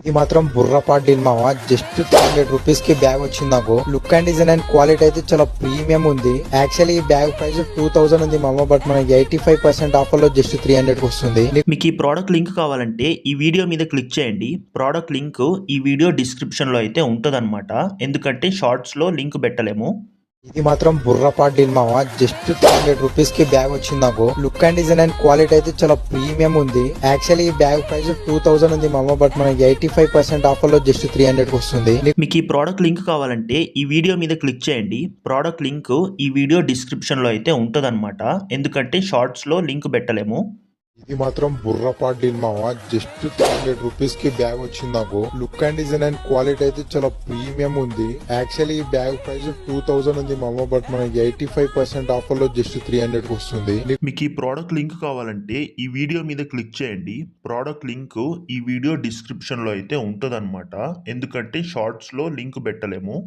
ఇది మాత్రం బుర్రపాటు డీల్ మామ. జస్ట్ 300 రూపీస్ కి బ్యాగ్ వచ్చింది నాకు. Look and design and quality అయితే చాలా ప్రీమియం ఉంది. యాక్చువల్లీ ఈ బ్యాగ్ ప్రైస్ 2000 ఉంది మామ, బట్ మనకి 85% ఆఫర్ లో జస్ట్ 300 వస్తుంది. మీకు ఈ ప్రోడక్ట్ లింక్ కావాలంటే ఈ వీడియో మీద క్లిక్ చేయండి. ప్రోడక్ట్ లింక్ ఈ వీడియో డిస్క్రిప్షన్ లో అయితే ఉంటదన్నమాట. ఎందుకంటే షార్ట్స్ లో లింక్ పెట్టలేము. ఇది మాత్రం బుర్రపాటు డీల్ మామ. జస్ట్ 300 రూపీస్ కి బ్యాగ్ వచ్చింది నాకు. Look and design and quality అయితే చాలా ప్రీమియం ఉంది. యాక్చువల్లీ ఈ బ్యాగ్ ప్రైస్ 2000 ఉంది మామ, బట్ మనకి 85% ఆఫర్ లో జస్ట్ 300 వస్తుంది. మీకు ఈ ప్రోడక్ట్ లింక్ కావాలంటే ఈ వీడియో మీద క్లిక్ చేయండి. ప్రోడక్ట్ లింక్ ఈ వీడియో డిస్క్రిప్షన్ లో అయితే ఉంటదన్నమాట. ఎందుకంటే షార్ట్స్ లో లింక్ పెట్టలేము. ఇది మాత్రం బుర్రపాటు డీల్ మామ. జస్ట్ 300 రూపీస్ కి బ్యాగ్ వచ్చింది నాకు. Look and design and quality అయితే చాలా ప్రీమియం ఉంది. యాక్చువల్లీ ఈ బ్యాగ్ ప్రైస్ 2000 ఉంది మామ, బట్ మనకి 85% ఆఫర్ లో జస్ట్ 300 వస్తుంది. మీకు ఈ ప్రోడక్ట్ లింక్ కావాలంటే ఈ వీడియో మీద క్లిక్ చేయండి. ప్రోడక్ట్ లింక్ ఈ వీడియో డిస్క్రిప్షన్ లో అయితే ఉంటదన్నమాట. ఎందుకంటే షార్ట్స్ లో లింక్ పెట్టలేము.